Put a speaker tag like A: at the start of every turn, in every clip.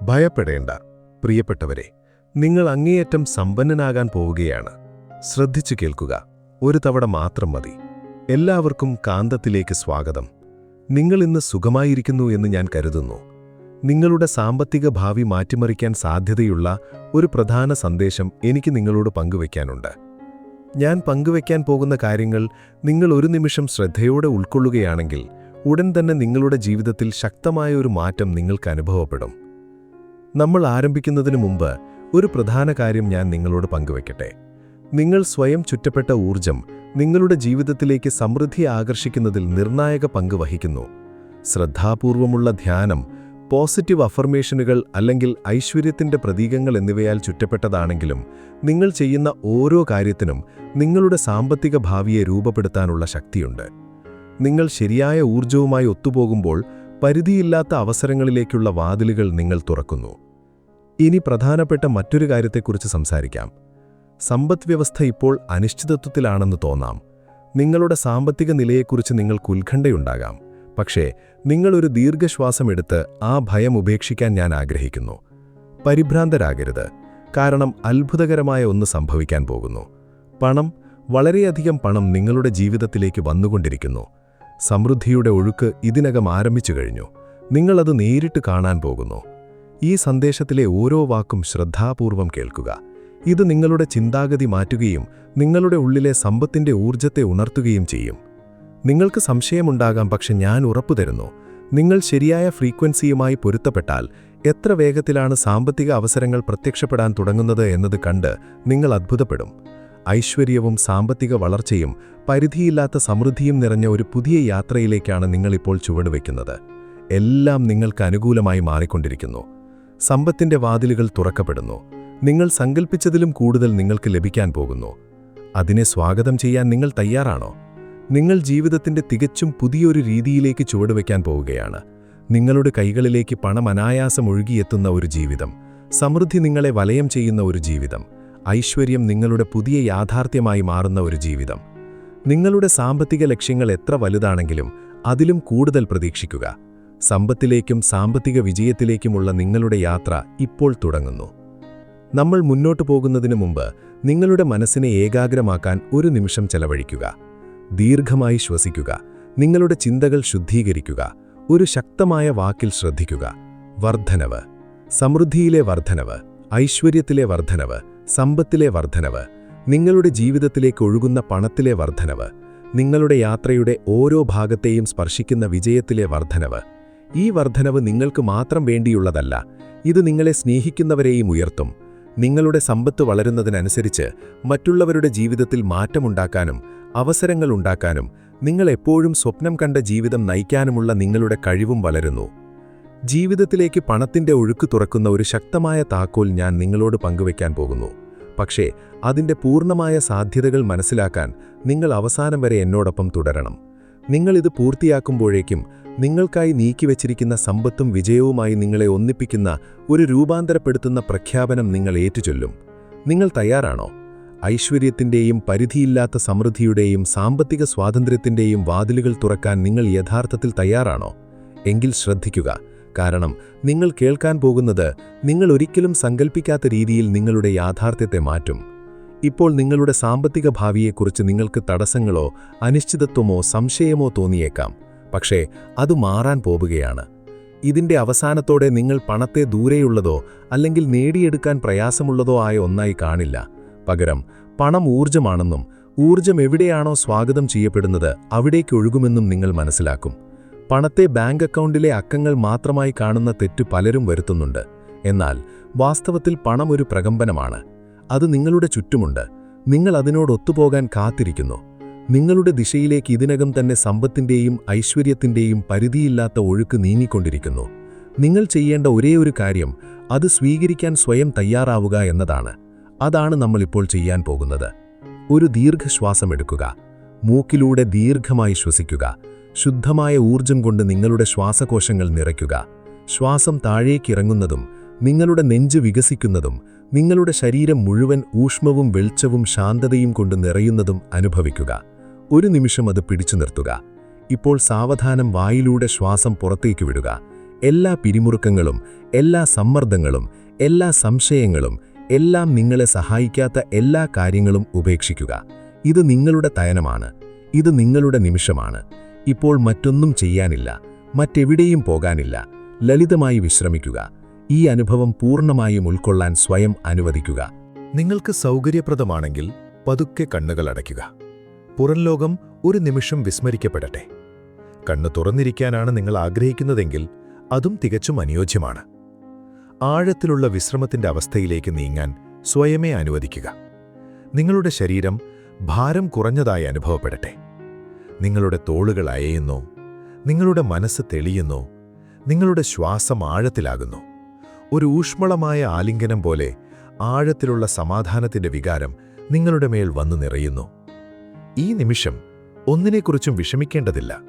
A: ഭയപ്പെടേണ്ട, പ്രിയപ്പെട്ടവരെ. നിങ്ങൾ അങ്ങേയറ്റം സമ്പന്നനാകാൻ പോവുകയാണ്. ശ്രദ്ധിച്ചു കേൾക്കുക. ഒരു തവണ മാത്രം മതി. എല്ലാവർക്കും കാന്തത്തിലേക്ക് സ്വാഗതം. നിങ്ങൾ ഇന്ന് സുഖമായിരിക്കുന്നു എന്ന് ഞാൻ കരുതുന്നു. നിങ്ങളുടെ സാമ്പത്തിക ഭാവി മാറ്റിമറിക്കാൻ സാധ്യതയുള്ള ഒരു പ്രധാന സന്ദേശം എനിക്ക് നിങ്ങളോട് പങ്കുവയ്ക്കാനുണ്ട്. ഞാൻ പങ്കുവയ്ക്കാൻ പോകുന്ന കാര്യങ്ങൾ നിങ്ങൾ ഒരു നിമിഷം ശ്രദ്ധയോടെ ഉൾക്കൊള്ളുകയാണെങ്കിൽ ഉടൻ തന്നെ നിങ്ങളുടെ ജീവിതത്തിൽ ശക്തമായ ഒരു മാറ്റം നിങ്ങൾക്ക് അനുഭവപ്പെടും. നമ്മൾ ആരംഭിക്കുന്നതിന് മുമ്പ് ഒരു പ്രധാന കാര്യം ഞാൻ നിങ്ങളോട് പങ്കുവയ്ക്കട്ടെ. നിങ്ങൾ സ്വയം ചുറ്റപ്പെട്ട ഊർജം നിങ്ങളുടെ ജീവിതത്തിലേക്ക് സമൃദ്ധി ആകർഷിക്കുന്നതിൽ നിർണായക പങ്ക് വഹിക്കുന്നു. ശ്രദ്ധാപൂർവമുള്ള ധ്യാനം, പോസിറ്റീവ് അഫർമേഷനുകൾ അല്ലെങ്കിൽ ഐശ്വര്യത്തിന്റെ പ്രതീകങ്ങൾ എന്നിവയാൽ ചുറ്റപ്പെട്ടതാണെങ്കിലും നിങ്ങൾ ചെയ്യുന്ന ഓരോ കാര്യത്തിനും നിങ്ങളുടെ സാമ്പത്തിക ഭാവിയെ രൂപപ്പെടുത്താനുള്ള ശക്തിയുണ്ട്. നിങ്ങൾ ശരിയായ ഊർജവുമായി ഒത്തുപോകുമ്പോൾ പരിധിയില്ലാത്ത അവസരങ്ങളിലേക്കുള്ള വാതിലുകൾ നിങ്ങൾ തുറക്കുന്നു. ഇനി പ്രധാനപ്പെട്ട മറ്റൊരു കാര്യത്തെക്കുറിച്ച് സംസാരിക്കാം. സമ്പദ്വ്യവസ്ഥ ഇപ്പോൾ അനിശ്ചിതത്വത്തിലാണെന്ന് തോന്നാം. നിങ്ങളുടെ സാമ്പത്തിക നിലയെക്കുറിച്ച് നിങ്ങൾക്ക് ഉത്കണ്ഠയുണ്ടാകാം. പക്ഷേ നിങ്ങളൊരു ദീർഘശ്വാസം എടുത്ത് ആ ഭയം ഉപേക്ഷിക്കാൻ ഞാൻ ആഗ്രഹിക്കുന്നു. പരിഭ്രാന്തരാകരുത്, കാരണം അത്ഭുതകരമായ ഒന്ന് സംഭവിക്കാൻ പോകുന്നു. വളരെയധികം പണം നിങ്ങളുടെ ജീവിതത്തിലേക്ക് വന്നുകൊണ്ടിരിക്കുന്നു. സമൃദ്ധിയുടെ ഒഴുക്ക് ഇതിനകം ആരംഭിച്ചു കഴിഞ്ഞു. നിങ്ങളത് നേരിട്ട് കാണാൻ പോകുന്നു. ഈ സന്ദേശത്തിലെ ഓരോ വാക്കും ശ്രദ്ധാപൂർവം കേൾക്കുക. ഇത് നിങ്ങളുടെ ചിന്താഗതി മാറ്റുകയും നിങ്ങളുടെ ഉള്ളിലെ സമ്പത്തിന്റെ ഊർജ്ജത്തെ ഉണർത്തുകയും ചെയ്യും. നിങ്ങൾക്ക് സംശയമുണ്ടാകാം, പക്ഷെ ഞാൻ ഉറപ്പുതരുന്നു, നിങ്ങൾ ശരിയായ ഫ്രീക്വൻസിയുമായി പൊരുത്തപ്പെട്ടാൽ എത്ര വേഗത്തിലാണ് സാമ്പത്തിക അവസരങ്ങൾ പ്രത്യക്ഷപ്പെടാൻ തുടങ്ങുന്നത് എന്നത് കണ്ട് നിങ്ങൾ അത്ഭുതപ്പെടും. ഐശ്വര്യവും സാമ്പത്തിക വളർച്ചയും പരിധിയില്ലാത്ത സമൃദ്ധിയും നിറഞ്ഞ ഒരു പുതിയ യാത്രയിലേക്കാണ് നിങ്ങളിപ്പോൾ ചുവടുവെക്കുന്നത്. എല്ലാം നിങ്ങൾക്ക് അനുകൂലമായി മാറിക്കൊണ്ടിരിക്കുന്നു. സമ്പത്തിന്റെ വാതിലുകൾ തുറക്കപ്പെടുന്നു. നിങ്ങൾ സങ്കൽപ്പിച്ചതിലും കൂടുതൽ നിങ്ങൾക്ക് ലഭിക്കാൻ പോകുന്നു. അതിനെ സ്വാഗതം ചെയ്യാൻ നിങ്ങൾ തയ്യാറാണോ? നിങ്ങൾ ജീവിതത്തിന്റെ തികച്ചും പുതിയൊരു രീതിയിലേക്ക് ചുവടുവെക്കാൻ പോവുകയാണ്. നിങ്ങളുടെ കൈകളിലേക്ക് പണം അനായാസം ഒഴുകിയെത്തുന്ന ഒരു ജീവിതം, സമൃദ്ധി നിങ്ങളെ വലയം ചെയ്യുന്ന ഒരു ജീവിതം, ഐശ്വര്യം നിങ്ങളുടെ പുതിയ യാഥാർത്ഥ്യമായി മാറുന്ന ഒരു ജീവിതം. നിങ്ങളുടെ സാമ്പത്തിക ലക്ഷ്യങ്ങൾ എത്ര വലുതാണെങ്കിലും അതിലും കൂടുതൽ പ്രതീക്ഷിക്കുക. സമ്പത്തിലേക്കും സാമ്പത്തിക വിജയത്തിലേക്കുമുള്ള നിങ്ങളുടെ യാത്ര ഇപ്പോൾ തുടങ്ങുന്നു. നമ്മൾ മുന്നോട്ടു പോകുന്നതിന് മുമ്പ് നിങ്ങളുടെ മനസ്സിനെ ഏകാഗ്രമാക്കാൻ ഒരു നിമിഷം ചെലവഴിക്കുക. ദീർഘമായി ശ്വസിക്കുക. നിങ്ങളുടെ ചിന്തകൾ ശുദ്ധീകരിക്കുക. ഒരു ശക്തമായ വാക്കിൽ ശ്രദ്ധിക്കുക. വർദ്ധനവ്. സമൃദ്ധിയിലെ വർദ്ധനവ്, ഐശ്വര്യത്തിലെ വർദ്ധനവ്, സമ്പത്തിലെ വർദ്ധനവ്, നിങ്ങളുടെ ജീവിതത്തിലേക്ക് ഒഴുകുന്ന പണത്തിലെ വർദ്ധനവ്, നിങ്ങളുടെ യാത്രയുടെ ഓരോ ഭാഗത്തെയും സ്പർശിക്കുന്ന വിജയത്തിലെ വർദ്ധനവ്. ഈ വർദ്ധനവ് നിങ്ങൾക്ക് മാത്രം വേണ്ടിയുള്ളതല്ല, ഇത് നിങ്ങളെ സ്നേഹിക്കുന്നവരെയും ഉയർത്തും. നിങ്ങളുടെ സമ്പത്ത് വളരുന്നതിനനുസരിച്ച് മറ്റുള്ളവരുടെ ജീവിതത്തിൽ മാറ്റമുണ്ടാക്കാനും അവസരങ്ങൾ ഉണ്ടാക്കാനും നിങ്ങൾ എപ്പോഴും സ്വപ്നം കണ്ട ജീവിതം നയിക്കാനുമുള്ള നിങ്ങളുടെ കഴിവും വളരുന്നു. ജീവിതത്തിലേക്ക് പണത്തിന്റെ ഒഴുക്ക് തുറക്കുന്ന ഒരു ശക്തമായ താക്കോൽ ഞാൻ നിങ്ങളോട് പങ്കുവയ്ക്കാൻ പോകുന്നു. പക്ഷേ അതിന്റെ പൂർണ്ണമായ സാധ്യതകൾ മനസ്സിലാക്കാൻ നിങ്ങൾ അവസാനം വരെ എന്നോടൊപ്പം തുടരണം. നിങ്ങളിത് പൂർത്തിയാക്കുമ്പോഴേക്കും നിങ്ങൾക്കായി നീക്കിവച്ചിരിക്കുന്ന സമ്പത്തും വിജയവുമായി നിങ്ങളെ ഒന്നിപ്പിക്കുന്ന ഒരു രൂപാന്തരപ്പെടുത്തുന്ന പ്രഖ്യാപനം നിങ്ങൾ ഏറ്റുചൊല്ലും. നിങ്ങൾ തയ്യാറാണോ? ഐശ്വര്യത്തിന്റെയും പരിധിയില്ലാത്ത സമൃദ്ധിയുടെയും സാമ്പത്തിക സ്വാതന്ത്ര്യത്തിന്റെയും വാതിലുകൾ തുറക്കാൻ നിങ്ങൾ യഥാർത്ഥത്തിൽ തയ്യാറാണോ? എങ്കിൽ ശ്രദ്ധിക്കുക, കാരണം നിങ്ങൾ കേൾക്കാൻ പോകുന്നത് നിങ്ങൾ ഒരിക്കലും സങ്കൽപ്പിക്കാത്ത രീതിയിൽ നിങ്ങളുടെ യാഥാർത്ഥ്യത്തെ മാറ്റും. ഇപ്പോൾ നിങ്ങളുടെ സാമ്പത്തിക ഭാവിയെക്കുറിച്ച് നിങ്ങൾക്ക് തടസ്സങ്ങളോ അനിശ്ചിതത്വമോ സംശയമോ തോന്നിയേക്കാം. പക്ഷേ അത് മാറാൻ പോവുകയാണ്. ഇതിന്റെ അവസാനത്തോടെ നിങ്ങൾ പണത്തെ ദൂരെയുള്ളതോ അല്ലെങ്കിൽ നേടിയെടുക്കാൻ പ്രയാസമുള്ളതോ ആയ ഒന്നായി കാണില്ല. പകരം പണം ഊർജ്ജമാണെന്നും ഊർജ്ജം എവിടെയാണോ സ്വാഗതം ചെയ്യപ്പെടുന്നത് അവിടേക്ക് ഒഴുകുമെന്നും നിങ്ങൾ മനസ്സിലാക്കും. പണത്തെ ബാങ്ക് അക്കൗണ്ടിലെ അക്കങ്ങൾ മാത്രമായി കാണുന്ന തെറ്റ് പലരും വരുത്തുന്നുണ്ട്. എന്നാൽ വാസ്തവത്തിൽ പണം ഒരു പ്രകമ്പനമാണ്. അത് നിങ്ങളുടെ ചുറ്റുമുണ്ട്. നിങ്ങൾ അതിനോടൊത്തുപോകാൻ കാത്തിരിക്കുന്നു. നിങ്ങളുടെ ദിശയിലേക്ക് ഇതിനകം തന്നെ സമ്പത്തിന്റെയും ഐശ്വര്യത്തിന്റെയും പരിധിയില്ലാത്ത ഒഴുക്ക് നീങ്ങിക്കൊണ്ടിരിക്കുന്നു. നിങ്ങൾ ചെയ്യേണ്ട ഒരേയൊരു കാര്യം അത് സ്വീകരിക്കാൻ സ്വയം തയ്യാറാവുക എന്നതാണ്. അതാണ് നമ്മളിപ്പോൾ ചെയ്യാൻ പോകുന്നത്. ഒരു ദീർഘശ്വാസം എടുക്കുക. മൂക്കിലൂടെ ദീർഘമായി ശ്വസിക്കുക. ശുദ്ധമായ ഊർജം കൊണ്ട് നിങ്ങളുടെ ശ്വാസകോശങ്ങൾ നിറയ്ക്കുക. ശ്വാസം താഴേക്കിറങ്ങുന്നതും നിങ്ങളുടെ നെഞ്ച് വികസിക്കുന്നതും നിങ്ങളുടെ ശരീരം മുഴുവൻ ഊഷ്മവും വെളിച്ചവും ശാന്തതയും കൊണ്ട് നിറയുന്നതും അനുഭവിക്കുക. ഒരു നിമിഷം അത് പിടിച്ചു നിർത്തുക. ഇപ്പോൾ സാവധാനം വായിലൂടെ ശ്വാസം പുറത്തേക്ക് വിടുക. എല്ലാ പിരിമുറുക്കങ്ങളും, എല്ലാ സമ്മർദ്ദങ്ങളും, എല്ലാ സംശയങ്ങളും, എല്ലാം നിങ്ങളെ സഹായിക്കാത്ത എല്ലാ കാര്യങ്ങളും ഉപേക്ഷിക്കുക. ഇത് നിങ്ങളുടെ തയനമാണ്. ഇത് നിങ്ങളുടെ നിമിഷമാണ്. ഇപ്പോൾ മറ്റൊന്നും ചെയ്യാനില്ല, മറ്റെവിടെയും പോകാനില്ല. ലളിതമായി വിശ്രമിക്കുക. ഈ അനുഭവം പൂർണ്ണമായും ഉൾക്കൊള്ളാൻ സ്വയം അനുവദിക്കുക. നിങ്ങൾക്ക് സൗകര്യപ്രദമാണെങ്കിൽ പതുക്കെ കണ്ണുകൾ അടയ്ക്കുക. പുറംലോകം ഒരു നിമിഷം വിസ്മരിക്കപ്പെടട്ടെ. കണ്ണ് തുറന്നിരിക്കാനാണ് നിങ്ങൾ ആഗ്രഹിക്കുന്നതെങ്കിൽ അതും തികച്ചും അനുയോജ്യമാണ്. ആഴത്തിലുള്ള വിശ്രമത്തിന്റെ അവസ്ഥയിലേക്ക് നീങ്ങാൻ സ്വയമേ അനുവദിക്കുക. നിങ്ങളുടെ ശരീരം ഭാരം കുറഞ്ഞതായി അനുഭവപ്പെടട്ടെ. നിങ്ങളുടെ തോളുകൾ അയയുന്നു, നിങ്ങളുടെ മനസ്സ് തെളിയുന്നു, നിങ്ങളുടെ ശ്വാസം ആഴത്തിലാകുന്നു. ഒരു ഊഷ്മളമായ ആലിംഗനം പോലെ ആഴത്തിലുള്ള സമാധാനത്തിന്റെ വികാരം നിങ്ങളുടെ മേൽ വന്നു നിറയുന്നു. ഈ നിമിഷം ഒന്നിനെക്കുറിച്ചും വിഷമിക്കേണ്ടതില്ല.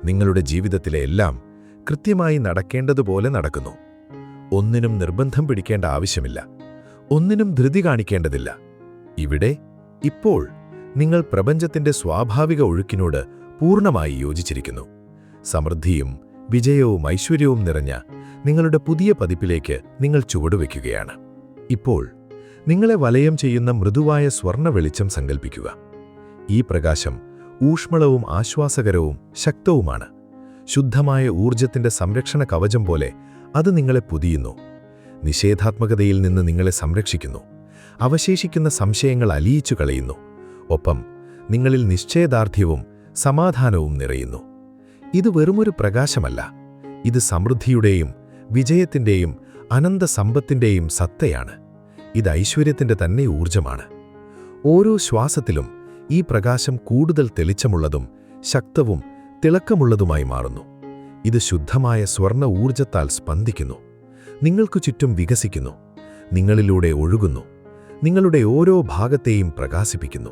A: നിങ്ങളുടെ ജീവിതത്തിലെ എല്ലാം കൃത്യമായി നടക്കേണ്ടതുപോലെ നടക്കുന്നു. ഒന്നിനും നിർബന്ധം പിടിക്കേണ്ട ആവശ്യമില്ല. ഒന്നിനും ധൃതി കാണിക്കേണ്ടതില്ല. ഇവിടെ, ഇപ്പോൾ നിങ്ങൾ പ്രപഞ്ചത്തിന്റെ സ്വാഭാവിക ഒഴുക്കിനോട് പൂർണ്ണമായി യോജിച്ചിരിക്കുന്നു. സമൃദ്ധിയും വിജയവും ഐശ്വര്യവും നിറഞ്ഞ നിങ്ങളുടെ പുതിയ പതിപ്പിലേക്ക് നിങ്ങൾ ചുവടുവെക്കുകയാണ്. ഇപ്പോൾ നിങ്ങളെ വലയം ചെയ്യുന്ന മൃദുവായ സ്വർണ്ണ വെളിച്ചം സങ്കൽപ്പിക്കുക. ഈ പ്രകാശം ഊഷ്മളവും ആശ്വാസകരവും ശക്തവുമാണ്. ശുദ്ധമായ ഊർജത്തിന്റെ സംരക്ഷണ കവചം പോലെ അത് നിങ്ങളെ പൊതിയുന്നു. നിഷേധാത്മകതയിൽ നിന്ന് നിങ്ങളെ സംരക്ഷിക്കുന്നു. അവശേഷിക്കുന്ന സംശയങ്ങൾ അലിയിച്ചു കളയുന്നു. ഒപ്പം നിങ്ങളിൽ നിശ്ചയദാർഢ്യവും സമാധാനവും നിറയുന്നു. ഇത് വെറുമൊരു പ്രകാശമല്ല. ഇത് സമൃദ്ധിയുടെയും വിജയത്തിന്റെയും അനന്ത സമ്പത്തിന്റെയും സത്തയാണ്. ഇത് ഐശ്വര്യത്തിന്റെ തന്നെ ഊർജമാണ്. ഓരോ ശ്വാസത്തിലും ഈ പ്രകാശം കൂടുതൽ തെളിച്ചമുള്ളതും ശക്തവും തിളക്കമുള്ളതുമായി മാറുന്നു. ഇത് ശുദ്ധമായ സ്വർണ്ണ ഊർജത്താൽ സ്പന്ദിക്കുന്നു. നിങ്ങൾക്കു ചുറ്റും വികസിക്കുന്നു. നിങ്ങളിലൂടെ ഒഴുകുന്നു. നിങ്ങളുടെ ഓരോ ഭാഗത്തെയും പ്രകാശിപ്പിക്കുന്നു.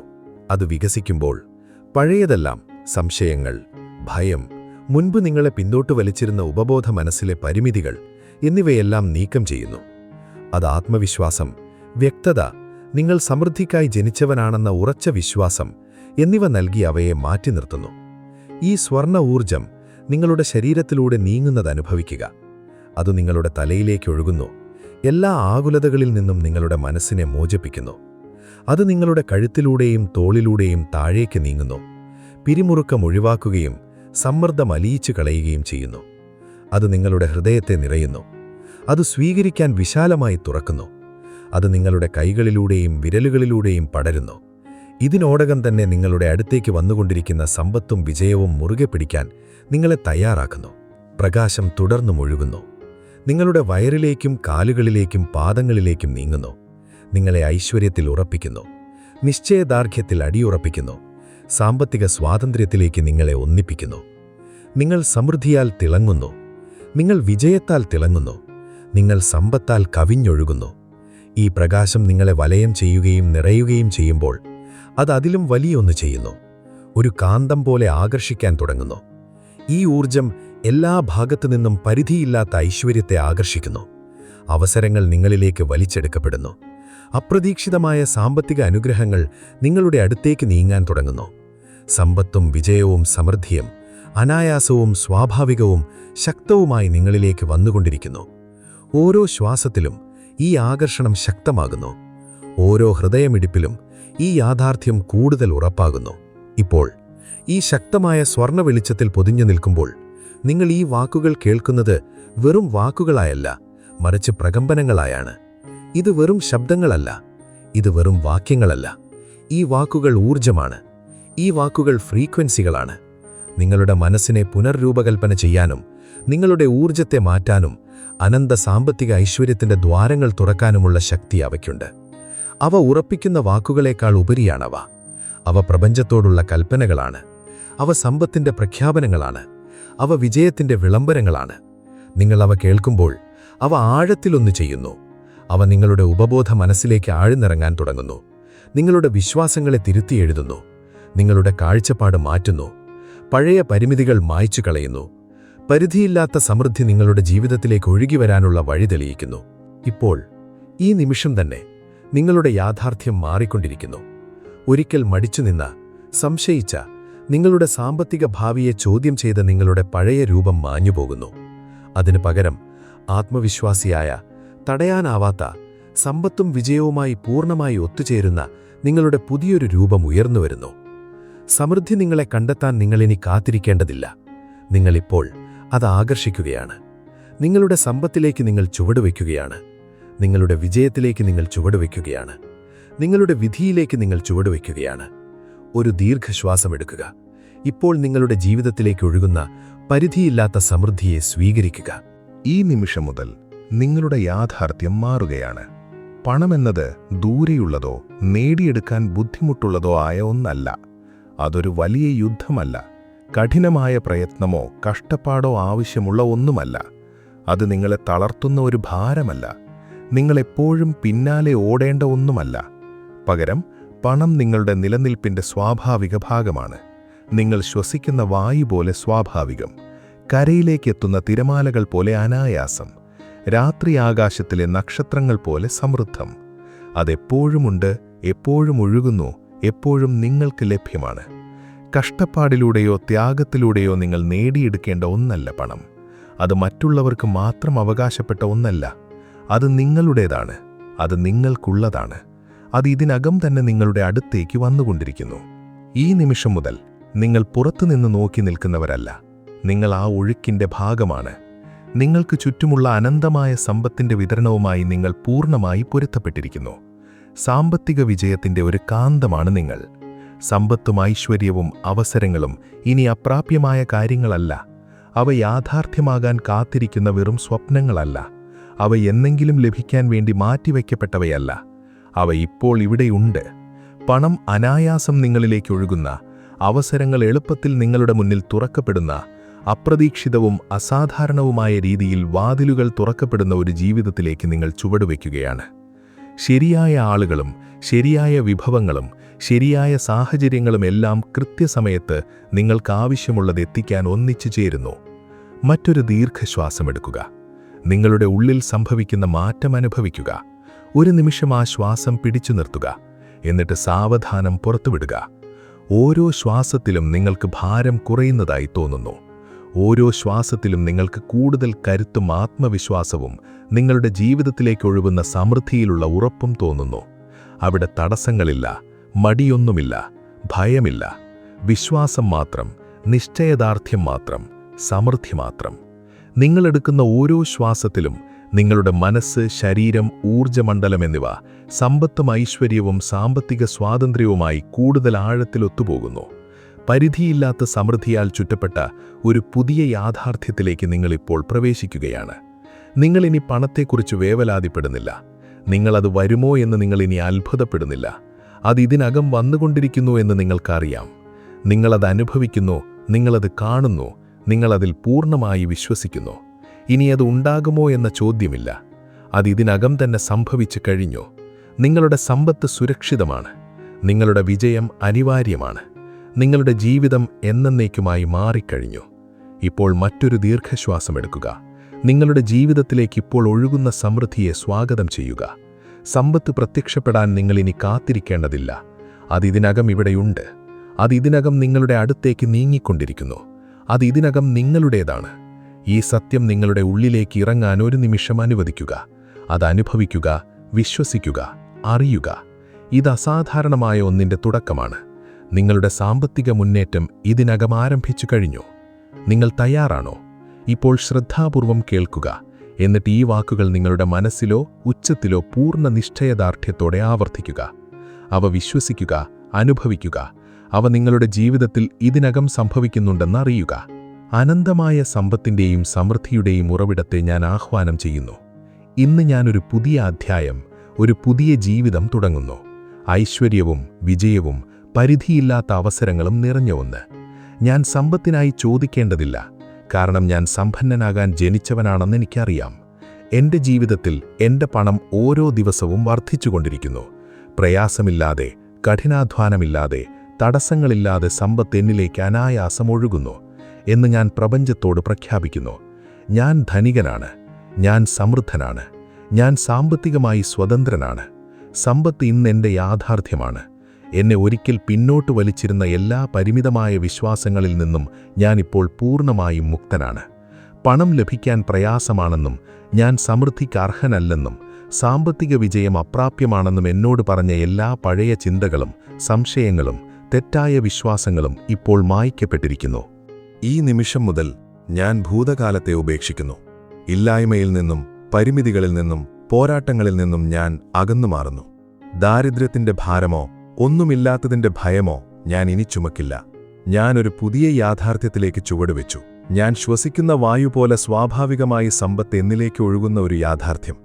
A: അത് വികസിക്കുമ്പോൾ പഴയതെല്ലാം, സംശയങ്ങൾ, ഭയം, മുൻപ് നിങ്ങളെ പിന്നോട്ട് വലിച്ചിരുന്ന ഉപബോധ മനസ്സിലെ പരിമിതികൾ എന്നിവയെല്ലാം നീക്കം ചെയ്യുന്നു. അത് ആത്മവിശ്വാസം, വ്യക്തത, നിങ്ങൾ സമൃദ്ധിക്കായി ജനിച്ചവനാണെന്ന ഉറച്ച വിശ്വാസം എന്നിവ നൽകി അവയെ മാറ്റി നിർത്തുന്നു. ഈ സ്വർണ്ണ ഊർജം നിങ്ങളുടെ ശരീരത്തിലൂടെ നീങ്ങുന്നത് അനുഭവിക്കുക. അത് നിങ്ങളുടെ തലയിലേക്ക് ഒഴുകുന്നു. എല്ലാ ആകുലതകളിൽ നിന്നും നിങ്ങളുടെ മനസ്സിനെ മോചിപ്പിക്കുന്നു. അത് നിങ്ങളുടെ കഴുത്തിലൂടെയും തോളിലൂടെയും താഴേക്ക് നീങ്ങുന്നു. പിരിമുറുക്കം ഒഴിവാക്കുകയും സമ്മർദ്ദം അലിയിച്ചു കളയുകയും ചെയ്യുന്നു. അത് നിങ്ങളുടെ ഹൃദയത്തെ നിറയുന്നു. അത് സ്വീകരിക്കാൻ വിശാലമായി തുറക്കുന്നു. അത് നിങ്ങളുടെ കൈകളിലൂടെയും വിരലുകളിലൂടെയും പടരുന്നു. ഇതിനോടകം തന്നെ നിങ്ങളുടെ അടുത്തേക്ക് വന്നുകൊണ്ടിരിക്കുന്ന സമ്പത്തും വിജയവും മുറുകെ പിടിക്കാൻ നിങ്ങളെ തയ്യാറാക്കുന്നു. പ്രകാശം തുടർന്നും ഒഴുകുന്നു. നിങ്ങളുടെ വയറിലേക്കും കാലുകളിലേക്കും പാദങ്ങളിലേക്കും നീങ്ങുന്നു. നിങ്ങളെ ഐശ്വര്യത്തിൽ ഉറപ്പിക്കുന്നു. നിശ്ചയദാർഢ്യത്തിൽ അടിയുറപ്പിക്കുന്നു. സാമ്പത്തിക സ്വാതന്ത്ര്യത്തിലേക്ക് നിങ്ങളെ ഒന്നിപ്പിക്കുന്നു. നിങ്ങൾ സമൃദ്ധിയാൽ തിളങ്ങുന്നു. നിങ്ങൾ വിജയത്താൽ തിളങ്ങുന്നു. നിങ്ങൾ സമ്പത്താൽ കവിഞ്ഞൊഴുകുന്നു. ഈ പ്രകാശം നിങ്ങളെ വലയം ചെയ്യുകയും നിറയുകയും ചെയ്യുമ്പോൾ അത് അതിലും വലിയൊന്ന് ചെയ്യുന്നു. ഒരു കാന്തം പോലെ ആകർഷിക്കാൻ തുടങ്ങുന്നു. ഈ ഊർജം എല്ലാ ഭാഗത്തുനിന്നും പരിധിയില്ലാത്ത ഐശ്വര്യത്തെ ആകർഷിക്കുന്നു. അവസരങ്ങൾ നിങ്ങളിലേക്ക് വലിച്ചെടുക്കപ്പെടുന്നു. അപ്രതീക്ഷിതമായ സാമ്പത്തിക അനുഗ്രഹങ്ങൾ നിങ്ങളുടെ അടുത്തേക്ക് നീങ്ങാൻ തുടങ്ങുന്നു. സമ്പത്തും വിജയവും സമൃദ്ധിയും അനായാസവും സ്വാഭാവികവും ശക്തവുമായി നിങ്ങളിലേക്ക് വന്നുകൊണ്ടിരിക്കുന്നു. ഓരോ ശ്വാസത്തിലും ഈ ആകർഷണം ശക്തമാകുന്നു. ഓരോ ഹൃദയമിടിപ്പിലും ഈ യാഥാർത്ഥ്യം കൂടുതൽ ഉറപ്പാകുന്നു. ഇപ്പോൾ ഈ ശക്തമായ സ്വർണ്ണ വെളിച്ചത്തിൽ പൊതിഞ്ഞു നിൽക്കുമ്പോൾ നിങ്ങൾ ഈ വാക്കുകൾ കേൾക്കുന്നത് വെറും വാക്കുകളായല്ല, മറിച്ച് പ്രകമ്പനങ്ങളായാണ്. ഇത് വെറും ശബ്ദങ്ങളല്ല. ഇത് വെറും വാക്യങ്ങളല്ല. ഈ വാക്കുകൾ ഊർജമാണ്. ഈ വാക്കുകൾ ഫ്രീക്വൻസികളാണ്. നിങ്ങളുടെ മനസ്സിനെ പുനർരൂപകൽപ്പന ചെയ്യാനും നിങ്ങളുടെ ഊർജത്തെ മാറ്റാനും അനന്ത സാമ്പത്തിക ഐശ്വര്യത്തിന്റെ ദ്വാരങ്ങൾ തുറക്കാനുമുള്ള ശക്തി അവയ്ക്കുണ്ട്. അവ ഉറപ്പിക്കുന്ന വാക്കുകളേക്കാൾ ഉപരിയാണവ. അവ പ്രപഞ്ചത്തോടുള്ള കൽപ്പനകളാണ്. അവ സമ്പത്തിന്റെ പ്രഖ്യാപനങ്ങളാണ്. അവ വിജയത്തിന്റെ വിളംബരങ്ങളാണ്. നിങ്ങൾ അവ കേൾക്കുമ്പോൾ അവ ആഴത്തിലൊന്നു ചെയ്യുന്നു. അവ നിങ്ങളുടെ ഉപബോധ മനസ്സിലേക്ക് ആഴ്ന്നിറങ്ങാൻ തുടങ്ങുന്നു. നിങ്ങളുടെ വിശ്വാസങ്ങളെ തിരുത്തി എഴുതുന്നു. നിങ്ങളുടെ കാഴ്ചപ്പാട് മാറ്റുന്നു. പഴയ പരിമിതികൾ മായ്ച്ചു കളയുന്നു. പരിധിയില്ലാത്ത സമൃദ്ധി നിങ്ങളുടെ ജീവിതത്തിലേക്ക് ഒഴുകിവരാനുള്ള വഴി തെളിയിക്കുന്നു. ഇപ്പോൾ ഈ നിമിഷം തന്നെ നിങ്ങളുടെ യാഥാർത്ഥ്യം മാറിക്കൊണ്ടിരിക്കുന്നു. ഒരിക്കൽ മടിച്ചുനിന്ന, സംശയിച്ച, നിങ്ങളുടെ സാമ്പത്തിക ഭാവിയെ ചോദ്യം ചെയ്ത നിങ്ങളുടെ പഴയ രൂപം മാഞ്ഞുപോകുന്നു.
B: അതിനു പകരം ആത്മവിശ്വാസിയായ, തടയാനാവാത്ത, സമ്പത്തും വിജയവുമായി പൂർണ്ണമായി ഒത്തുചേരുന്ന നിങ്ങളുടെ പുതിയൊരു രൂപം ഉയർന്നുവരുന്നു. സമൃദ്ധി നിങ്ങളെ കണ്ടെത്താൻ നിങ്ങളിനി കാത്തിരിക്കേണ്ടതില്ല. നിങ്ങളിപ്പോൾ അത് ആകർഷിക്കുകയാണ്. നിങ്ങളുടെ സമ്പത്തിലേക്ക് നിങ്ങൾ ചുവടുവയ്ക്കുകയാണ്. നിങ്ങളുടെ വിജയത്തിലേക്ക് നിങ്ങൾ ചുവടുവയ്ക്കുകയാണ്. നിങ്ങളുടെ വിധിയിലേക്ക് നിങ്ങൾ ചുവടുവയ്ക്കുകയാണ്. ഒരു ദീർഘശ്വാസമെടുക്കുക. ഇപ്പോൾ നിങ്ങളുടെ ജീവിതത്തിലേക്ക് ഒഴുകുന്ന പരിധിയില്ലാത്ത സമൃദ്ധിയെ സ്വീകരിക്കുക.
A: ഈ നിമിഷം മുതൽ നിങ്ങളുടെ യാഥാർത്ഥ്യം മാറുകയാണ്. പണമെന്നത് ദൂരെയുള്ളതോ നേടിയെടുക്കാൻ ബുദ്ധിമുട്ടുള്ളതോ ആയ ഒന്നല്ല. അതൊരു വലിയ യുദ്ധമല്ല. കഠിനമായ പ്രയത്നമോ കഷ്ടപ്പാടോ ആവശ്യമുള്ള ഒന്നുമല്ല. അത് നിങ്ങളെ തളർത്തുന്ന ഒരു ഭാരമല്ല. നിങ്ങളെപ്പോഴും പിന്നാലെ ഓടേണ്ട ഒന്നുമല്ല. പകരം പണം നിങ്ങളുടെ നിലനിൽപ്പിന്റെ സ്വാഭാവിക ഭാഗമാണ്. നിങ്ങൾ ശ്വസിക്കുന്ന വായു പോലെ സ്വാഭാവികം, കരയിലേക്കെത്തുന്ന തിരമാലകൾ പോലെ അനായാസം, രാത്രി ആകാശത്തിലെ നക്ഷത്രങ്ങൾ പോലെ സമൃദ്ധം. അതെപ്പോഴുമുണ്ട്, എപ്പോഴും ഒഴുകുന്നു, എപ്പോഴും നിങ്ങൾക്ക് ലഭ്യമാണ്. കഷ്ടപ്പാടിലൂടെയോ ത്യാഗത്തിലൂടെയോ നിങ്ങൾ നേടിയെടുക്കേണ്ട ഒന്നല്ല പണം. അത് മറ്റുള്ളവർക്ക് മാത്രം അവകാശപ്പെട്ട ഒന്നല്ല. അത് നിങ്ങളുടേതാണ്. അത് നിങ്ങൾക്കുള്ളതാണ്. അത് ഇതിനകം തന്നെ നിങ്ങളുടെ അടുത്തേക്ക് വന്നുകൊണ്ടിരിക്കുന്നു. ഈ നിമിഷം മുതൽ നിങ്ങൾ പുറത്തുനിന്ന് നോക്കി നിൽക്കുന്നവരല്ല. നിങ്ങൾ ആ ഒഴുക്കിന്റെ ഭാഗമാണ്. നിങ്ങൾക്ക് ചുറ്റുമുള്ള അനന്തമായ സമ്പത്തിന്റെ വിതരണവുമായി നിങ്ങൾ പൂർണ്ണമായി പൊരുത്തപ്പെട്ടിരിക്കുന്നു. സാമ്പത്തിക വിജയത്തിന്റെ ഒരു കാന്തമാണ് നിങ്ങൾ. സമ്പത്തും ഐശ്വര്യവും അവസരങ്ങളും ഇനി അപ്രാപ്യമായ കാര്യങ്ങളല്ല. അവ യാഥാർത്ഥ്യമാകാൻ കാത്തിരിക്കുന്ന വെറും സ്വപ്നങ്ങളല്ല. അവ എന്നെങ്കിലും ലഭിക്കാൻ വേണ്ടി മാറ്റിവെക്കപ്പെട്ടവയല്ല. അവ ഇപ്പോൾ ഇവിടെയുണ്ട്. പണം അനായാസം നിങ്ങളിലേക്ക് ഒഴുകുന്ന, അവസരങ്ങൾ എളുപ്പത്തിൽ നിങ്ങളുടെ മുന്നിൽ തുറക്കപ്പെടുന്ന, അപ്രതീക്ഷിതവും അസാധാരണവുമായ രീതിയിൽ വാതിലുകൾ തുറക്കപ്പെടുന്ന ഒരു ജീവിതത്തിലേക്ക് നിങ്ങൾ ചുവടുവെക്കുകയാണ്. ശരിയായ ആളുകളും ശരിയായ വിഭവങ്ങളും ശരിയായ സാഹചര്യങ്ങളും എല്ലാം കൃത്യസമയത്ത് നിങ്ങൾക്കാവശ്യമുള്ളത് എത്തിക്കാൻ ഒന്നിച്ചു ചേരുന്നു. മറ്റൊരു ദീർഘശ്വാസമെടുക്കുക. നിങ്ങളുടെ ഉള്ളിൽ സംഭവിക്കുന്ന മാറ്റം അനുഭവിക്കുക. ഒരു നിമിഷം ആ ശ്വാസം പിടിച്ചു നിർത്തുക. എന്നിട്ട് സാവധാനം പുറത്തുവിടുക. ഓരോ ശ്വാസത്തിലും നിങ്ങൾക്ക് ഭാരം കുറയുന്നതായി തോന്നുന്നു. ഓരോ ശ്വാസത്തിലും നിങ്ങൾക്ക് കൂടുതൽ കരുത്തും ആത്മവിശ്വാസവും നിങ്ങളുടെ ജീവിതത്തിലേക്ക് ഒഴുകുന്ന സമൃദ്ധിയിലുള്ള ഉറപ്പും തോന്നുന്നു. അവിടെ തടസ്സങ്ങളില്ല, മടിയൊന്നുമില്ല, ഭയമില്ല. വിശ്വാസം മാത്രം, നിശ്ചയദാർഢ്യം മാത്രം, സമൃദ്ധി മാത്രം. നിങ്ങളെടുക്കുന്ന ഓരോ ശ്വാസത്തിലും നിങ്ങളുടെ മനസ്സ്, ശരീരം, ഊർജ്ജമണ്ഡലം എന്നിവ സമ്പത്തും ഐശ്വര്യവും സാമ്പത്തിക സ്വാതന്ത്ര്യവുമായി കൂടുതൽ ആഴത്തിൽ ഒത്തുപോകുന്നു. പരിധിയില്ലാത്ത സമൃദ്ധിയാൽ ചുറ്റപ്പെട്ട ഒരു പുതിയ യാഥാർത്ഥ്യത്തിലേക്ക് നിങ്ങളിപ്പോൾ പ്രവേശിക്കുകയാണ്. നിങ്ങളിനി പണത്തെക്കുറിച്ച് വേവലാതിപ്പെടുന്നില്ല. നിങ്ങളത് വരുമോ എന്ന് നിങ്ങളിനി അത്ഭുതപ്പെടുന്നില്ല. അത് ഇതിനകം വന്നുകൊണ്ടിരിക്കുന്നു എന്ന് നിങ്ങൾക്കറിയാം. നിങ്ങളത് അനുഭവിക്കുന്നു, നിങ്ങളത് കാണുന്നു, നിങ്ങളതിൽ പൂർണ്ണമായി വിശ്വസിക്കുന്നു. ഇനി അത് ഉണ്ടാകുമോ എന്ന ചോദ്യമില്ല. അത് ഇതിനകം തന്നെ സംഭവിച്ചു കഴിഞ്ഞു. നിങ്ങളുടെ സമ്പത്ത് സുരക്ഷിതമാണ്. നിങ്ങളുടെ വിജയം അനിവാര്യമാണ്. നിങ്ങളുടെ ജീവിതം എന്നേക്കുമായി മാറിക്കഴിഞ്ഞു. ഇപ്പോൾ മറ്റൊരു ദീർഘശ്വാസമെടുക്കുക. നിങ്ങളുടെ ജീവിതത്തിലേക്ക് ഇപ്പോൾ ഒഴുകുന്ന സമൃദ്ധിയെ സ്വാഗതം ചെയ്യുക. സമ്പത്ത് പ്രത്യക്ഷപ്പെടാൻ നിങ്ങളിനി കാത്തിരിക്കേണ്ടതില്ല. അത് ഇതിനകം ഇവിടെയുണ്ട്. അത് ഇതിനകം നിങ്ങളുടെ അടുത്തേക്ക് നീങ്ങിക്കൊണ്ടിരിക്കുന്നു. അത് ഇതിനകം നിങ്ങളുടേതാണ്. ഈ സത്യം നിങ്ങളുടെ ഉള്ളിലേക്ക് ഇറങ്ങാൻ ഒരു നിമിഷം അനുവദിക്കുക. അത് അനുഭവിക്കുക, വിശ്വസിക്കുക, അറിയുക. ഇത് അസാധാരണമായ ഒന്നിന്റെ തുടക്കമാണ്. നിങ്ങളുടെ സാമ്പത്തിക മുന്നേറ്റം ഇതിനകം ആരംഭിച്ചു കഴിഞ്ഞു. നിങ്ങൾ തയ്യാറാണോ? ഇപ്പോൾ ശ്രദ്ധാപൂർവം കേൾക്കുക. എന്നിട്ട് ഈ വാക്കുകൾ നിങ്ങളുടെ മനസ്സിലോ ഉച്ചത്തിലോ പൂർണ്ണ നിശ്ചയദാർഢ്യത്തോടെ ആവർത്തിക്കുക. അവ വിശ്വസിക്കുക, അനുഭവിക്കുക. അവ നിങ്ങളുടെ ജീവിതത്തിൽ ഇതിനകം സംഭവിക്കുന്നുണ്ടെന്ന് അറിയുക. അനന്തമായ സമ്പത്തിന്റെയും സമൃദ്ധിയുടെയും ഉറവിടത്തെ ഞാൻ ആഹ്വാനം ചെയ്യുന്നു. ഇന്ന് ഞാനൊരു പുതിയ അധ്യായം, ഒരു പുതിയ ജീവിതം തുടങ്ങുന്നു. ഐശ്വര്യവും വിജയവും പരിധിയില്ലാത്ത അവസരങ്ങളും നിറഞ്ഞ ഒന്ന്. ഞാൻ സമ്പത്തിനായി ചോദിക്കേണ്ടതില്ല. കാരണം ഞാൻ സമ്പന്നനാകാൻ ജനിച്ചവനാണെന്ന് എനിക്കറിയാം. എൻ്റെ ജീവിതത്തിൽ എൻ്റെ പണം ഓരോ ദിവസവും വർദ്ധിച്ചുകൊണ്ടിരിക്കുന്നു. പ്രയാസമില്ലാതെ, കഠിനാധ്വാനമില്ലാതെ, തടസ്സങ്ങളില്ലാതെ സമ്പത്ത് എന്നിലേക്ക് അനായാസം ഒഴുകുന്നു എന്ന് ഞാൻ പ്രപഞ്ചത്തോട് പ്രഖ്യാപിക്കുന്നു. ഞാൻ ധനികനാണ്. ഞാൻ സമൃദ്ധനാണ്. ഞാൻ സാമ്പത്തികമായി സ്വതന്ത്രനാണ്. സമ്പത്ത് ഇന്ന് എൻ്റെ യാഥാർത്ഥ്യമാണ്. എന്നെ ഒരിക്കൽ പിന്നോട്ട് വലിച്ചിരുന്ന എല്ലാ പരിമിതമായ വിശ്വാസങ്ങളിൽ നിന്നും ഞാനിപ്പോൾ പൂർണ്ണമായും മുക്തനാണ്. പണം ലഭിക്കാൻ പ്രയാസമാണെന്നും ഞാൻ സമൃദ്ധിക്ക് അർഹനല്ലെന്നും സാമ്പത്തിക വിജയം അപ്രാപ്യമാണെന്നും എന്നോട് പറഞ്ഞ എല്ലാ പഴയ ചിന്തകളും സംശയങ്ങളും തെറ്റായ വിശ്വാസങ്ങളും ഇപ്പോൾ മായ്ക്കപ്പെട്ടിരിക്കുന്നു. ഈ നിമിഷം മുതൽ ഞാൻ ഭൂതകാലത്തെ ഉപേക്ഷിക്കുന്നു. ഇല്ലായ്മയിൽ നിന്നും പരിമിതികളിൽ നിന്നും പോരാട്ടങ്ങളിൽ നിന്നും ഞാൻ അകന്നുമാറുന്നു. ദാരിദ്ര്യത്തിന്റെ ഭാരമോ ഒന്നുമില്ലാത്തതിന്റെ ഭയമോ ഞാൻ ഇനി ചുമക്കില്ല. ഞാനൊരു പുതിയ യാഥാർത്ഥ്യത്തിലേക്ക് ചുവടുവെച്ചു. ഞാൻ ശ്വസിക്കുന്ന വായു പോലെ സ്വാഭാവികമായി സമ്പത്ത് എന്നിലേക്ക് ഒഴുകുന്ന ഒരു യാഥാർത്ഥ്യം.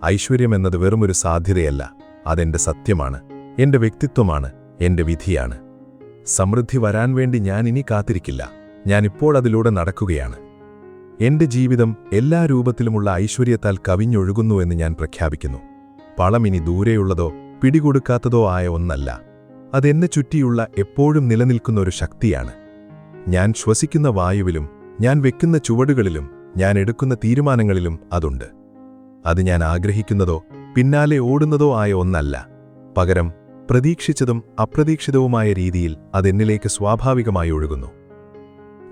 A: ഐശ്വര്യമെന്നത് വെറുമൊരു സാധ്യതയല്ല, അതെന്റെ സത്യമാണ്, എന്റെ വ്യക്തിത്വമാണ്, എന്റെ വിധിയാണ്. സമൃദ്ധി വരാൻ വേണ്ടി ഞാൻ ഇനി കാത്തിരിക്കില്ല. ഞാനിപ്പോൾ അതിലൂടെ നടക്കുകയാണ്. എന്റെ ജീവിതം എല്ലാ രൂപത്തിലുമുള്ള ഐശ്വര്യത്താൽ കവിഞ്ഞൊഴുകുന്നുവെന്ന് ഞാൻ പ്രഖ്യാപിക്കുന്നു. പണം ഇനി ദൂരെയുള്ളതോ പിടികൊടുക്കാത്തതോ ആയ ഒന്നല്ല. അതെന്നെ ചുറ്റിയുള്ള എപ്പോഴും നിലനിൽക്കുന്ന ഒരു ശക്തിയാണ്. ഞാൻ ശ്വസിക്കുന്ന വായുവിലും ഞാൻ വെക്കുന്ന ചുവടുകളിലും ഞാൻ എടുക്കുന്ന തീരുമാനങ്ങളിലും അതുണ്ട്. അത് ഞാൻ ആഗ്രഹിക്കുന്നതോ പിന്നാലെ ഓടുന്നതോ ആയ ഒന്നല്ല. പകരം പ്രതീക്ഷിച്ചതും അപ്രതീക്ഷിതവുമായ രീതിയിൽ അതെന്നിലേക്ക് സ്വാഭാവികമായി ഒഴുകുന്നു.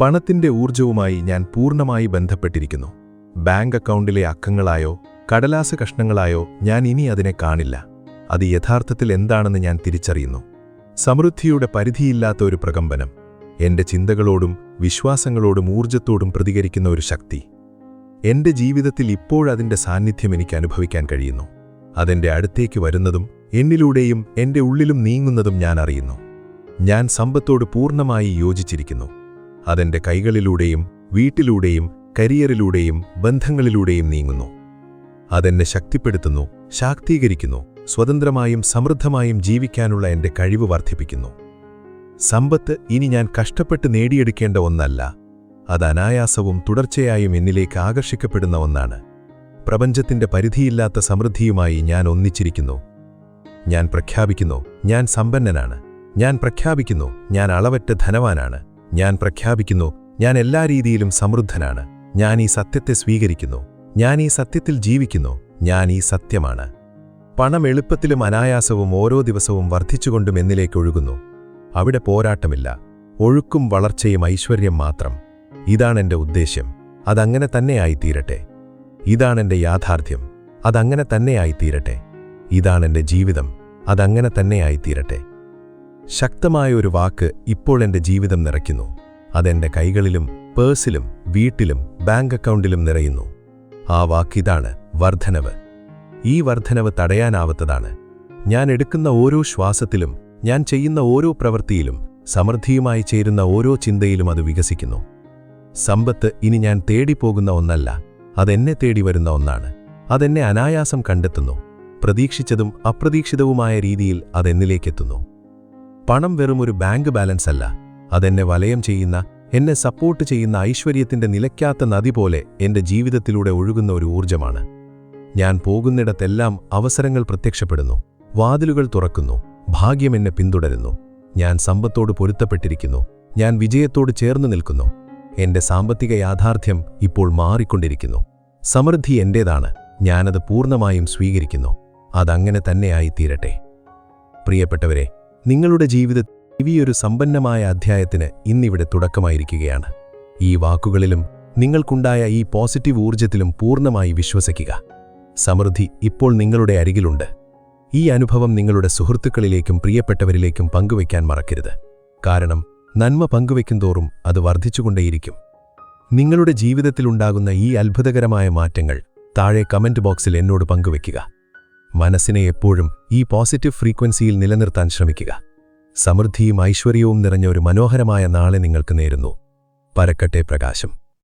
A: പണത്തിന്റെ ഊർജവുമായി ഞാൻ പൂർണ്ണമായി ബന്ധപ്പെട്ടിരിക്കുന്നു. ബാങ്ക് അക്കൗണ്ടിലെ അക്കങ്ങളായോ കടലാസ് കഷ്ണങ്ങളായോ ഞാൻ ഇനി അതിനെ കാണില്ല. അത് യഥാർത്ഥത്തിൽ എന്താണെന്ന് ഞാൻ തിരിച്ചറിയുന്നു. സമൃദ്ധിയുടെ പരിധിയില്ലാത്ത ഒരു പ്രകമ്പനം, എന്റെ ചിന്തകളോടും വിശ്വാസങ്ങളോടും ഊർജത്തോടും പ്രതികരിക്കുന്ന ഒരു ശക്തി. എന്റെ ജീവിതത്തിൽ ഇപ്പോഴതിന്റെ സാന്നിധ്യം എനിക്ക് അനുഭവിക്കാൻ കഴിയുന്നു. അതെന്റെ അടുത്തേക്ക് വരുന്നതും എന്നിലൂടെയും എന്റെ ഉള്ളിലും നീങ്ങുന്നതും ഞാൻ അറിയുന്നു. ഞാൻ സമ്പത്തോട് പൂർണ്ണമായി യോജിച്ചിരിക്കുന്നു. അതെന്റെ കൈകളിലൂടെയും വീട്ടിലൂടെയും കരിയറിലൂടെയും ബന്ധങ്ങളിലൂടെയും നീങ്ങുന്നു. അതെന്നെ ശക്തിപ്പെടുത്തുന്നു, ശാക്തീകരിക്കുന്നു, സ്വതന്ത്രമായും സമൃദ്ധമായും ജീവിക്കാനുള്ള എന്റെ കഴിവ് വർദ്ധിപ്പിക്കുന്നു. സമ്പത്ത് ഇനി ഞാൻ കഷ്ടപ്പെട്ട് നേടിയെടുക്കേണ്ട ഒന്നല്ല, അത് അനായാസവും തുടർച്ചയായും എന്നിലേക്ക് ആകർഷിക്കപ്പെടുന്ന ഒന്നാണ്. പ്രപഞ്ചത്തിന്റെ പരിധിയില്ലാത്ത സമൃദ്ധിയുമായി ഞാൻ ഒന്നിച്ചിരിക്കുന്നു. ഞാൻ പ്രഖ്യാപിക്കുന്നു, ഞാൻ സമ്പന്നനാണ്. ഞാൻ പ്രഖ്യാപിക്കുന്നു, ഞാൻ അളവറ്റ ധനവാനാണ്. ഞാൻ പ്രഖ്യാപിക്കുന്നു, ഞാൻ എല്ലാ രീതിയിലും സമൃദ്ധനാണ്. ഞാൻ ഈ സത്യത്തെ സ്വീകരിക്കുന്നു. ഞാൻ ഈ സത്യത്തിൽ ജീവിക്കുന്നു. ഞാൻ ഈ സത്യമാണ്. പണം എളുപ്പത്തിലും അനായാസവും ഓരോ ദിവസവും വർദ്ധിച്ചുകൊണ്ടും എന്നിലേക്ക് ഒഴുകുന്നു. അവിടെ പോരാട്ടമില്ല, ഒഴുക്കും വളർച്ചയും ഐശ്വര്യം മാത്രം. ഇതാണെന്റെ ഉദ്ദേശ്യം, അതങ്ങനെ തന്നെയായിത്തീരട്ടെ. ഇതാണെന്റെ യാഥാർത്ഥ്യം, അതങ്ങനെ തന്നെയായിത്തീരട്ടെ. ഇതാണെന്റെ ജീവിതം, അതങ്ങനെ തന്നെയായിത്തീരട്ടെ. ശക്തമായ ഒരു വാക്ക് ഇപ്പോൾ എന്റെ ജീവിതം നിറയ്ക്കുന്നു. അതെന്റെ കൈകളിലും പേഴ്സിലും വീട്ടിലും ബാങ്ക് അക്കൗണ്ടിലും നിറയുന്നു. ആ വാക്കിതാണ് വർധനവ്. ഈ വർധനവ് തടയാനാവാത്തതാണ്. ഞാൻ എടുക്കുന്ന ഓരോ ശ്വാസത്തിലും ഞാൻ ചെയ്യുന്ന ഓരോ പ്രവൃത്തിയിലും സമൃദ്ധിയുമായി ചേരുന്ന ഓരോ ചിന്തയിലും അത് വികസിക്കുന്നു. സമ്പത്ത് ഇനി ഞാൻ തേടിപ്പോകുന്ന ഒന്നല്ല, അതെന്നെ തേടി വരുന്ന ഒന്നാണ്. അതെന്നെ അനായാസം കണ്ടെത്തുന്നു. പ്രതീക്ഷിച്ചതും അപ്രതീക്ഷിതവുമായ രീതിയിൽ അതെന്നിലേക്കെത്തുന്നു. പണം വെറുമൊരു ബാങ്ക് ബാലൻസ് അല്ല, അതെന്നെ വലയം ചെയ്യുന്ന, എന്നെ സപ്പോർട്ട് ചെയ്യുന്ന ഐശ്വര്യത്തിന്റെ നിലയ്ക്കാത്ത നദി പോലെ എന്റെ ജീവിതത്തിലൂടെ ഒഴുകുന്ന ഒരു ഊർജ്ജമാണ്. ഞാൻ പോകുന്നിടത്തെല്ലാം അവസരങ്ങൾ പ്രത്യക്ഷപ്പെടുന്നു, വാതിലുകൾ തുറക്കുന്നു, ഭാഗ്യം എന്നെ പിന്തുടരുന്നു. ഞാൻ സമ്പത്തോട് പൊരുത്തപ്പെട്ടിരിക്കുന്നു. ഞാൻ വിജയത്തോട് ചേർന്നു നിൽക്കുന്നു. എന്റെ സാമ്പത്തിക യാഥാർത്ഥ്യം ഇപ്പോൾ മാറിക്കൊണ്ടിരിക്കുന്നു. സമൃദ്ധി എന്റേതാണ്. ഞാനത് പൂർണ്ണമായും സ്വീകരിക്കുന്നു. അതങ്ങനെ തന്നെയായിത്തീരട്ടെ. പ്രിയപ്പെട്ടവരെ, നിങ്ങളുടെ ജീവിതത്തിൽ ഇവിയൊരു സമ്പന്നമായ അധ്യായത്തിന് ഇന്നിവിടെ തുടക്കമായിരിക്കുകയാണ്. ഈ വാക്കുകളിലും നിങ്ങൾക്കുണ്ടായ ഈ പോസിറ്റീവ് ഊർജ്ജത്തിലും പൂർണ്ണമായി വിശ്വസിക്കുക. സമൃദ്ധി ഇപ്പോൾ നിങ്ങളുടെ അരികിലുണ്ട്. ഈ അനുഭവം നിങ്ങളുടെ സുഹൃത്തുക്കളിലേക്കും പ്രിയപ്പെട്ടവരിലേക്കും പങ്കുവയ്ക്കാൻ മറക്കരുത്. കാരണം നന്മ പങ്കുവയ്ക്കുന്തോറും അത് വർദ്ധിച്ചുകൊണ്ടേയിരിക്കും. നിങ്ങളുടെ ജീവിതത്തിലുണ്ടാകുന്ന ഈ അത്ഭുതകരമായ മാറ്റങ്ങൾ താഴെ കമന്റ് ബോക്സിൽ എന്നോട് പങ്കുവയ്ക്കുക. മനസ്സിനെ എപ്പോഴും ഈ പോസിറ്റീവ് ഫ്രീക്വൻസിയിൽ നിലനിർത്താൻ ശ്രമിക്കുക. സമൃദ്ധിയും ഐശ്വര്യവും നിറഞ്ഞ ഒരു മനോഹരമായ നാളെ നിങ്ങൾക്ക് നേരുന്നു. പരക്കട്ടെ പ്രകാശം.